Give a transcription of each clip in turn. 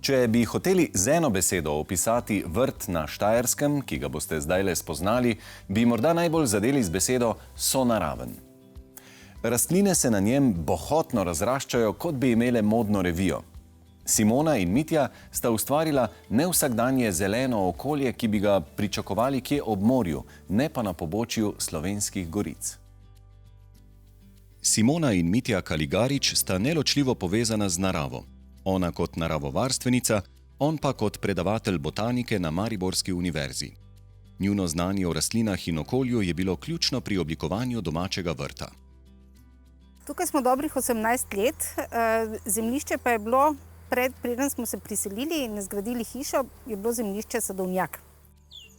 Če bi hoteli z eno besedo opisati vrt na Štajerskem, ki ga boste zdajle spoznali, bi morda najbolj zadeli z besedo sonaraven. Rastline se na njem bohotno razraščajo, kot bi imele modno revijo. Simona in Mitja sta ustvarila nevsakdanje zeleno okolje, ki bi ga pričakovali kje ob morju, ne pa na pobočju Slovenskih goric. Simona in Mitja Kaligarič sta neločljivo povezana z naravo. Ona kot naravovarstvenica, on pa kot predavatelj botanike na Mariborski univerzi. Njuno znanje o rastlinah in okolju je bilo ključno pri oblikovanju domačega vrta. Tukaj smo dobrih 18 let, zemljišče pa je bilo, preden smo se priselili in zgradili hišo, je bilo zemljišče sadovnjak.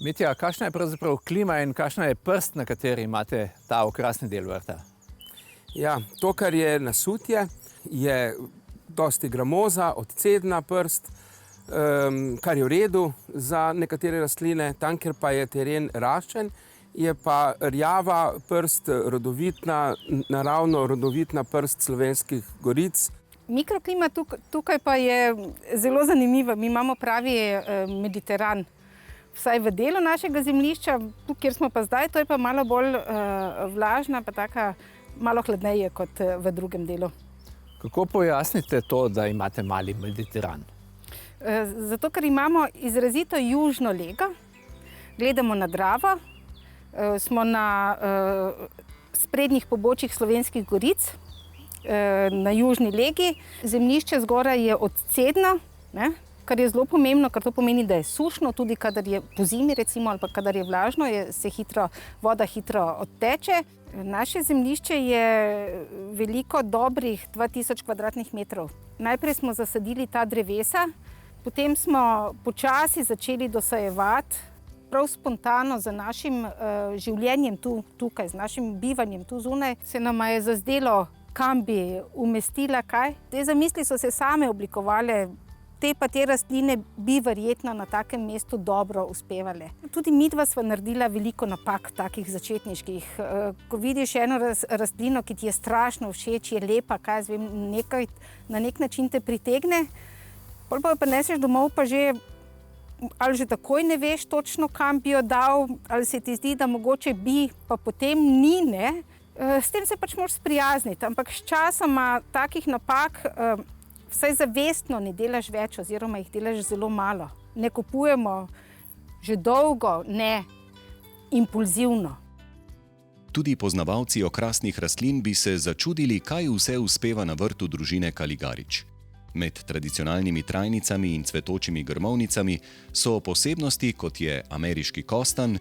Mitja, kakšna je pravzaprav klima in kakšna je prst, na kateri imate ta okrasni del vrta? Ja, to, kar je nasutje, je dosti gramoza, odcedna prst, kar je v redu za nekatere rastline. Tam, kjer pa je teren raščen, je pa rjava prst, rodovitna, naravno rodovitna prst Slovenskih goric. Mikroklima tukaj pa je zelo zanimiva. Mi imamo pravi Mediteran. Vsaj v delu našega zemljišča, tu, kjer smo pa zdaj, to je pa malo bolj vlažna, pa taka malo hladneje kot v drugem delu. Kako pojasnite to, da imate mali Mediteran? Zato, ker imamo izrazito južno lego, gledamo na Dravo, smo na sprednjih pobočjih Slovenskih goric, na južni legi. Zemljišče zgoraj je odcedno, kar je zelo pomembno, ker to pomeni, da je sušno, tudi kadar je po zimi recimo, ali pa kadar je vlažno, se voda hitro odteče. Naše zemljišče je veliko dobrih 2000 kvadratnih metrov. Najprej smo zasadili ta drevesa, potem smo počasi začeli dosajevati, prav spontano z našim življenjem tukaj, z našim bivanjem tu zunaj, se nama je zazdelo, kam bi umestila kaj. Te zamisli so se same oblikovale, te pa te rastline bi verjetno na takem mestu dobro uspevale. Tudi midva sva naredila veliko napak, takih začetniških. Ko vidiš eno rastlino, ki ti je strašno všeč, je lepa, kaj jaz vem, na nek način te pritegne, potem pa jo prineseš domov, pa ali že takoj ne veš točno, kam bi jo dal, ali se ti zdi, da mogoče bi, pa potem ni, ne. S tem se pač moraš sprijazniti, ampak s časoma takih napak vsaj zavestno ne delaš več oziroma jih delaš zelo malo. Ne kupujemo že dolgo, ne impulzivno. Tudi poznavalci okrasnih rastlin bi se začudili, kaj vse uspeva na vrtu družine Kaligarič. Med tradicionalnimi trajnicami in cvetočimi grmovnicami so posebnosti, kot je ameriški kostan,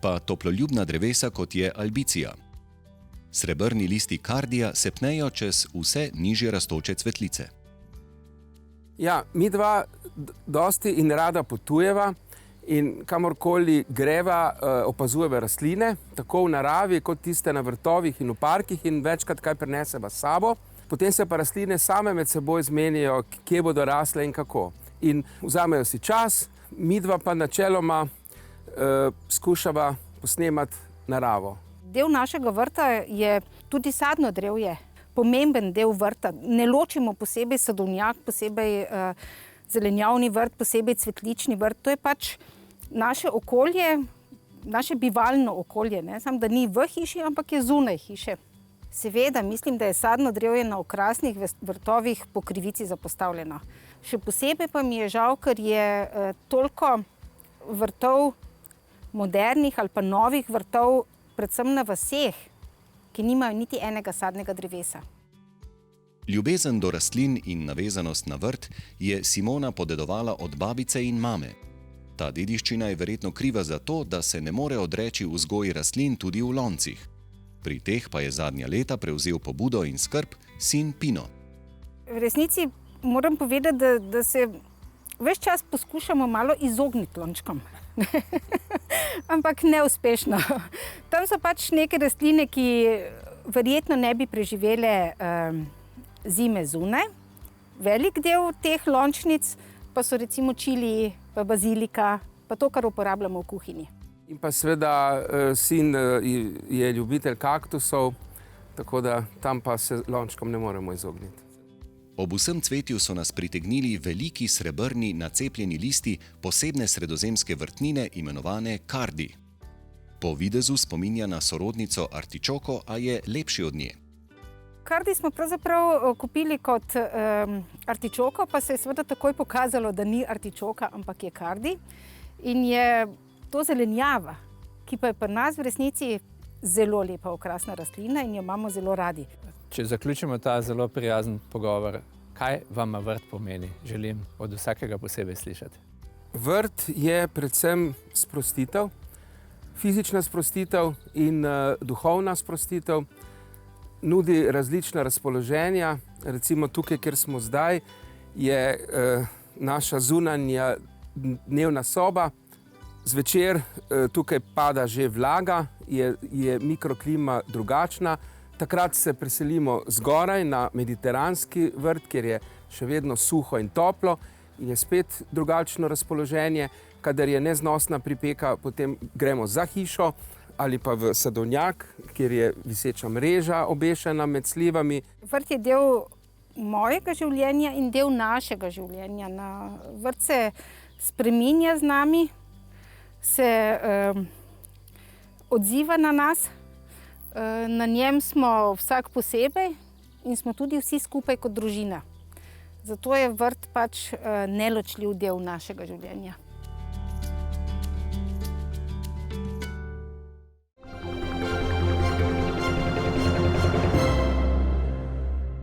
pa toploljubna drevesa, kot je albicija. Srebrni listi kardija se pnejo čez vse nižje rastoče cvetlice. Ja, mi dva dosti in rada potujeva in kamorkoli greva, opazujeva rastline, tako v naravi, kot tiste na vrtovih in v parkih in večkrat kaj prineseva s sabo. Potem se pa rastline same med seboj zmenijo, kje bodo rasle in kako. In vzamejo si čas, mi dva pa načeloma skušava posnemati naravo. Del našega vrta je tudi sadno drevje. Pomemben del vrta. Ne ločimo posebej sadovnjak, posebej zelenjavni vrt, posebej cvetlični vrt. To je pač naše okolje, naše bivalno okolje, ne? Samo da ni v hiši, ampak je zunaj hiše. Seveda, mislim, da je sadno drevje na okrasnih vrtovih po krivici zapostavljeno. Še posebej pa mi je žal, ker je toliko vrtov modernih ali pa novih vrtov, predvsem na vaseh, ki nimajo niti enega sadnega drevesa. Ljubezen do rastlin in navezanost na vrt je Simona podedovala od babice in mame. Ta dediščina je verjetno kriva za to, da se ne more odreči vzgoji rastlin tudi v loncih. Pri teh pa je zadnja leta prevzel pobudo in skrb sin Pino. V resnici moram povedati, da se ves čas poskušamo malo izogniti lončkom. Ampak neuspešno. Tam so pač neke rastline, ki verjetno ne bi preživele zime zunaj. Velik del teh lončnic pa so recimo čili, pa bazilika, pa to, kar uporabljamo v kuhinji. In pa seveda sin je ljubitelj kaktusov, tako da tam pa se lončkom ne moremo izogniti. Ob vsem cvetju so nas pritegnili veliki srebrni nacepljeni listi posebne sredozemske vrtnine imenovane kardi. Po videzu spominja na sorodnico artičoko, a je lepši od nje. Kardi smo pravzaprav kupili kot artičoko, pa se je seveda takoj pokazalo, da ni artičoka, ampak je kardi. In je to zelenjava, ki pa je pri nas v resnici zelo lepa okrasna rastlina in jo imamo zelo radi. Če zaključimo ta zelo prijazen pogovor, kaj vam vrt pomeni? Želim od vsakega posebej slišati. Vrt je predvsem sprostitev, fizična sprostitev in duhovna sprostitev. Nudi različna razpoloženja. Recimo tukaj, kjer smo zdaj, je naša zunanja dnevna soba. Zvečer tukaj pada že vlaga, je mikroklima drugačna. Takrat se preselimo zgoraj na mediteranski vrt, kjer je še vedno suho in toplo in je spet drugačno razpoloženje. Kadar je neznosna pripeka, potem gremo za hišo ali pa v sadovnjak, kjer je viseča mreža obešena med slivami. Vrt je del mojega življenja in del našega življenja. Vrt se spreminja z nami, se odziva na nas. Na njem smo vsak posebej in smo tudi vsi skupaj kot družina. Zato je vrt pač neločljiv del našega življenja.